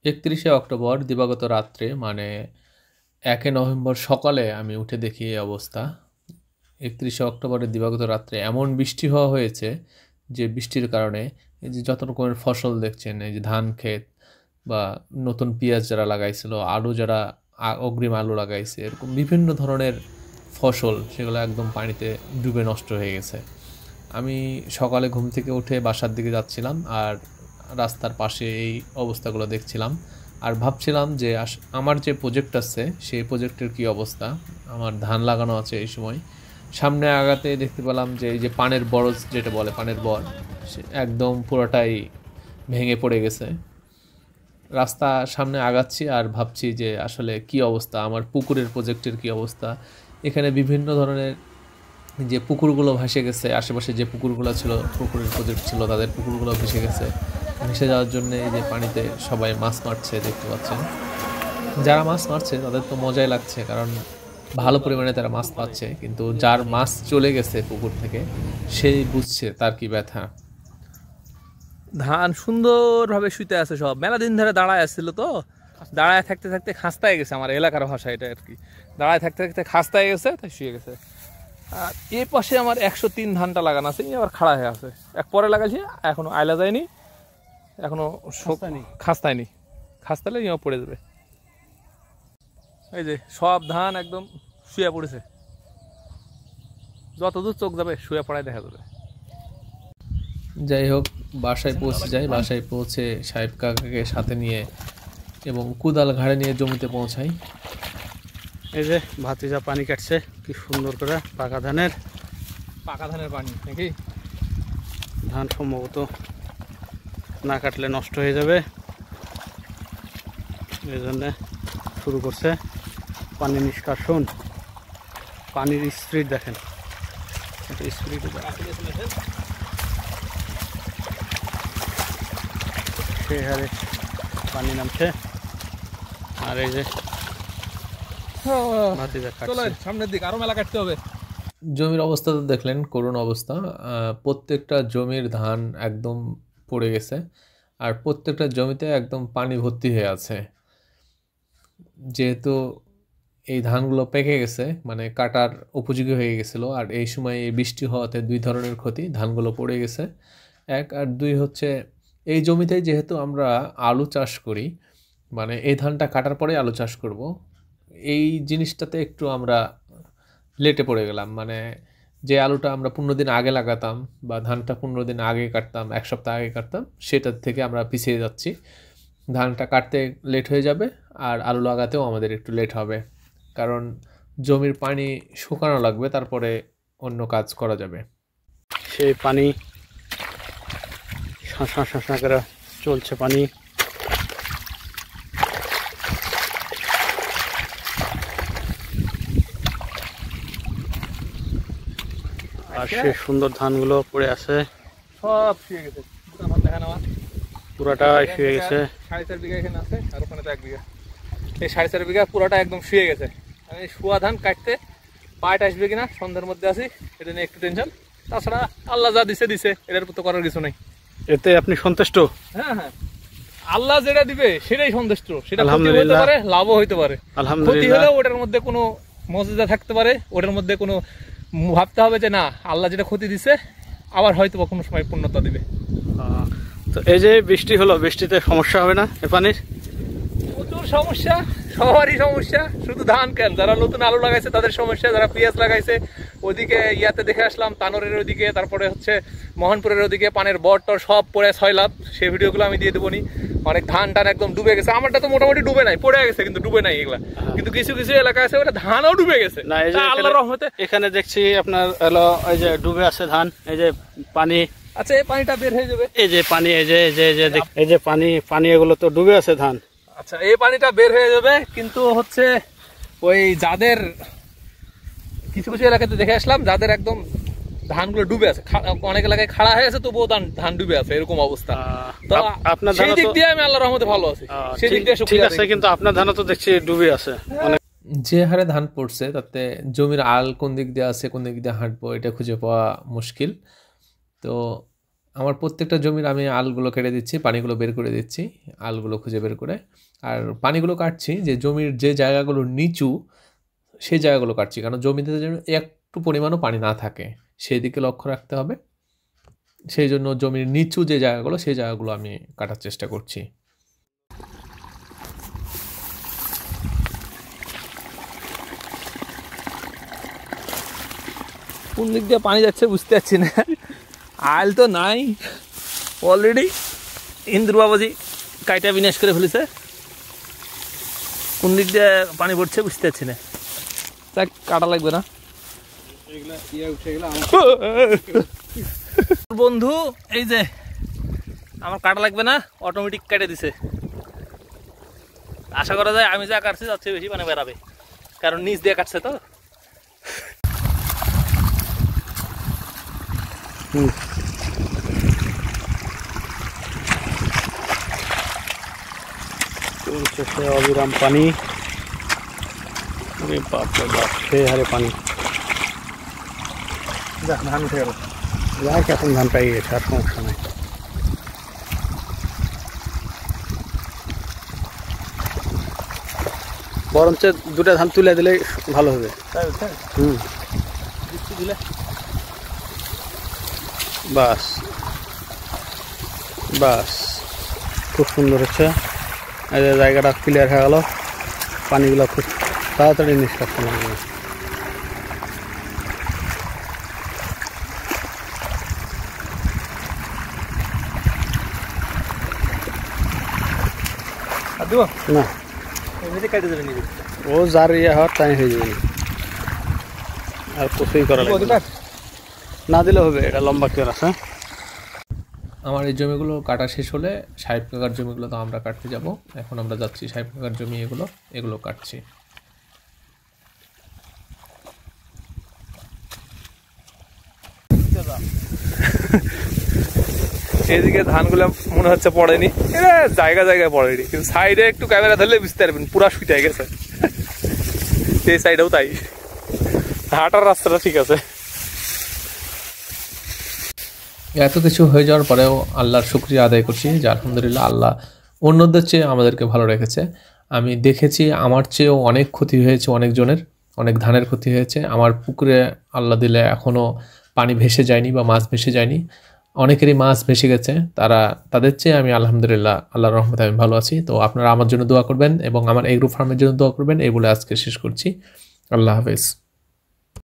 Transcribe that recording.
৩১শে October দিবাগত রাত্রে মানে ১ নভেম্বর সকালে আমি উঠে দেখি এই অবস্থা। ৩১শে অক্টোবরের দিবাগত রাত্রে এমন বৃষ্টি হওয়া হয়েছে যে বৃষ্টির কারণে এই যে যত রকমের ফসল দেখছেন, এই যে ধান ক্ষেত বা নতুন পেঁয়াজ যারা লাগাইছিল, আলু যারা অগ্রিম আলু লাগাইছে, এরকম বিভিন্ন ধরনের ফসল সেগুলো একদম পানিতে ডুবে নষ্ট হয়ে গেছে। আমি সকালে ঘুম থেকে উঠে বাসার দিকে যাচ্ছিলাম আর রাস্তার পাশে এই অবস্থাগুলো দেখছিলাম আর ভাবছিলাম যে আমার যে প্রজেক্ট আছে সেই প্রজেক্টের কি অবস্থা। আমার ধান লাগানো আছে এই সময়, সামনে আগাতে দেখতে পেলাম যে এই যে পানের বরজ যেটা বলে পানের বর, সে একদম পুরোটাই ভেঙে পড়ে গেছে। রাস্তা সামনে আগাচ্ছি আর ভাবছি যে আসলে কি অবস্থা, আমার পুকুরের প্রজেক্টের কি অবস্থা। এখানে বিভিন্ন ধরনের যে পুকুরগুলো ভেসে গেছে, আশেপাশে যে পুকুরগুলো ছিল, পুকুরের প্রজেক্ট ছিল, তাদের পুকুরগুলো ভেসে গেছে। ভেসে যাওয়ার জন্য এই যে পানিতে সবাই মাছ মারছে দেখতে পাচ্ছেন। যারা মাছ মারছে তাদের তো মজাই লাগছে, কারণ ভালো পরিমাণে তারা মাছ পাচ্ছে, কিন্তু যার মাছ চলে গেছে পুকুর থেকে সেই বুঝছে তার কি ব্যথা। ধান সুন্দরভাবে শুইতে আছে, সব মেলা দিন ধরে দাঁড়ায় আসছিল, তো দাঁড়ায় থাকতে থাকতে খাস্তায় গেছে, আমার এলাকার ভাষা এটা আর কি। দাঁড়ায় থাকতে থাকতে খাস্তায় গেছে, তাই শুয়ে গেছে। আর এই পাশে আমার ১০৩ ধানটা লাগানো আছে, আবার খাড়া হয়ে আছে। এক পরে লাগাইছি, এখনো আইলা যায়নি, এখনো খাস্তায়নি। খাস্তালে ইয়ে পড়ে যাবে। এই যে সব ধান একদম শুয়ে পড়েছে, যতদূর চোখ যাবে শুয়ে পড়ায় দেখা যাবে। যাই হোক, বাসায় পৌঁছে যাই। বাসায় পৌঁছে সাহেব কাকাকে সাথে নিয়ে এবং কুদাল ঘাড়ে নিয়ে জমিতে পৌঁছাই। এই যে ভাতিজা পানি কাটছে কি সুন্দর করে পাকা ধানের পানি নাকি। ধান সম্ভবত না কাটলে নষ্ট হয়ে যাবে, এই জন্য শুরু করছে পানি নিষ্কাশন। পানির স্পিড দেখেন, স্পিড সেই হারে পানি নামছে। আর এই যে সামনের দিকে আরো মেলা কাটতে হবে। জমির অবস্থা তো দেখলেন, করুণ অবস্থা। প্রত্যেকটা জমির ধান একদম পড়ে গেছে আর প্রত্যেকটা জমিতে একদম পানি ভর্তি হয়ে আছে। যেহেতু এই ধানগুলো পেকে গেছে, মানে কাটার উপযোগী হয়ে গেছিলো, আর এই সময় এই বৃষ্টি হওয়াতে দুই ধরনের ক্ষতি, ধানগুলো পড়ে গেছে এক, আর দুই হচ্ছে এই জমিতে যেহেতু আমরা আলু চাষ করি, মানে এই ধানটা কাটার পরে আলু চাষ করব, এই জিনিসটাতে একটু আমরা লেটে পড়ে গেলাম। মানে যে আলুটা আমরা 15 দিন আগে লাগাতাম বা ধানটা 15 দিন আগে কাটতাম, 1 সপ্তাহ আগে কাটতাম, সেটার থেকে আমরা পিছিয়ে যাচ্ছি। ধানটা কাটতে লেট হয়ে যাবে আর আলু লাগাতেও আমাদের একটু লেট হবে, কারণ জমির পানি শুকানো লাগবে, তারপরে অন্য কাজ করা যাবে। সেই পানি শাঁসা শাঁসা করে চলছে পানি। আর সে সুন্দর ধানগুলো পড়ে আছে, সব শুয়ে গেছে, পুরাটাই শুয়ে গেছে। 4.5 বিঘা এখানে আছে, আর ওখানে তো 1 বিঘা। এই 4.5 বিঘা পুরাটা একদম শুয়ে গেছে। আমি শুয়া ধান কাটতে পাট আসবে কিনা সন্ধ্যার মধ্যে আছি, এটা নিয়ে একটু টেনশন। তাছাড়া আল্লাহ যা দিছে দিছে, এটার তো করার কিছু নেই। এতে আপনি সন্তুষ্ট? হ্যাঁ হ্যাঁ, আল্লাহ যেটা দিবে সেটাই সন্তুষ্ট। সেটা ক্ষতি হতে পারে, লাভও হইতে পারে। ক্ষতি হলেও ওটার মধ্যে কোনো মর্যাদা থাকতে পারে, ওটার মধ্যে কোনো ভাবতে হবে যে না, আল্লাহ যেটা ক্ষতি দিছে আবার হয়তো কোনো সময় পূর্ণতা দিবে। তো এই যে বৃষ্টি হলো, বৃষ্টিতে সমস্যা হবে না এ পানির? প্রচুর সমস্যা, সবারই সমস্যা, শুধু ধান কেন, যারা নতুন আলু লাগাইছে তাদের সমস্যা, যারা পেঁয়াজ লাগাইছে ওইদিকে ইয়াতে দেখে আসলাম, তানোরের ওইদিকে, তারপরে হচ্ছে মোহনপুরের ওইদিকে পানের বটর সব পড়ে 6 লাভ। সেই ভিডিওগুলো আমি দিয়ে দেবো নি। অনেক ধান টান একদম ডুবে গেছে, আমারটা তো মোটামুটি ডুবে নাই, পড়ে গেছে কিন্তু ডুবে নাই এগুলা। কিন্তু কিছু কিছু এলাকা আছে ওটা ধানও ডুবে গেছে না। এই যে আল্লাহর রহমতে এখানে দেখছি আপনার হলো এই যে ডুবে আছে ধান, এই যে পানি। আচ্ছা, এই পানিটা বের হয়ে যাবে, এই যে পানি, এই যে এই যে পানি এগুলো তো ডুবে আছে ধান। আচ্ছা, এই পানিটা বের হয়ে যাবে, কিন্তু হচ্ছে ওই যাদের কিছু কিছু এলাকাতে দেখে আসলাম যাদের একদম ধানগুলো ডুবে আছে, অনেক এলাকায় খাড়া হয়ে আছে তবুও ধান ডুবে আছে, এরকম অবস্থা। তো আপনার সেই দিক দিয়ে আমি আল্লাহর রহমতে ভালো আছি, সেই দিক দিয়ে ঠিক আছে। কিন্তু আপনার ধানও তো দেখছি ডুবে আছে। যে হারে ধান পড়ছে তাতে জমির আল কোন দিক দিয়ে আছে, কোন দিক দিয়ে হাঁটবো এটা খুঁজে পাওয়া মুশকিল। তো আমার প্রত্যেকটা জমির আমি আলগুলো কেটে দিচ্ছি, পানিগুলো বের করে দিচ্ছি, আলগুলো খুঁজে বের করে। আর পানিগুলো কাটছি যে জমির যে জায়গাগুলো নিচু সেই জায়গাগুলো কাটছি, কারণ জমিতে যেন একটু পরিমাণও পানি না থাকে সেই দিকে লক্ষ্য রাখতে হবে। সেই জন্য জমির নিচু যে জায়গাগুলো সেই জায়গাগুলো আমি কাটার চেষ্টা করছি। কোন দিক দিয়ে পানি যাচ্ছে বুঝতে পারছি না। আল তো নাই, অলরেডি ইন্দ্র বাবাজি কাইটা বিনাশ করে ফেলেছে। কোন দিক দিয়ে পানি পড়ছে বুঝতে পারছি না। যাক, কাটা লাগবে না। বন্ধু এই যে আমার কাটা লাগবে না, অটোমেটিক কেটে দিছে। আশা করা যায় আমি যা কাটছি তার চেয়ে বেশি পানি বেরাবে, কারণ নিচ দিয়ে কাটছে তো। অবিরাম পানি, খেয়ে হারে পানি। ধান উঠে গেল, যাক এখন ধান পেয়ে গেছে, আর সমস্যা নাই। বরঞ্চ দুটা ধান তুলে দিলে ভালো হবে। বাস বাস, খুব সুন্দর হচ্ছে। এই যে জায়গাটা ক্লিয়ার হয়ে গেল, পানিগুলো খুব তাড়াতাড়ি নিষ্কাশন হয়ে গেল। না এমনিতে কেটে দেবে নিজে, ও যার ইয়ে হওয়ার তাই হয়ে যাবে, আর কিছুই করা লাগবে না। না দিলে হবে, এটা লম্বা কেয়ার আছে। আমার এই জমিগুলো কাটা শেষ হলে সাহেব কাকার জমিগুলো তো আমরা কাটতে যাব। এখন আমরা যাচ্ছি সাহেব কাকার জমি, এগুলো কাটছি। এদিকে ধানগুলো মনে হচ্ছে পড়েনি, জায়গা জায়গায় পড়েনি, কিন্তু সাইডে একটু ক্যামেরা ধরলে বুঝতে পারবেন পুরা শুইতে গেছে। এই সাইডেও তাই, হাঁটার রাস্তাটা ঠিক আছে। এত কিছু হয়ে যাওয়ার পরেও আল্লাহর শুকরিয়া আদায় করছি যে আলহামদুলিল্লাহ আল্লাহ অন্যদের চেয়ে আমাদেরকে ভালো রেখেছে। আমি দেখেছি আমার চেয়েও অনেক ক্ষতি হয়েছে, অনেকজনের অনেক ধানের ক্ষতি হয়েছে। আমার পুকুরে আল্লাহ দিলে এখনও পানি ভেসে যায়নি বা মাছ ভেসে যায়নি, অনেকেরই মাছ ভেসে গেছে। তাদের চেয়ে আমি আলহামদুলিল্লাহ আল্লাহর রহমতে আমি ভালো আছি। তো আপনারা আমার জন্য দোয়া করবেন এবং আমার এগ্রো ফার্মের জন্য দোয়া করবেন। এই বলে আজকে শেষ করছি। আল্লাহ হাফেজ।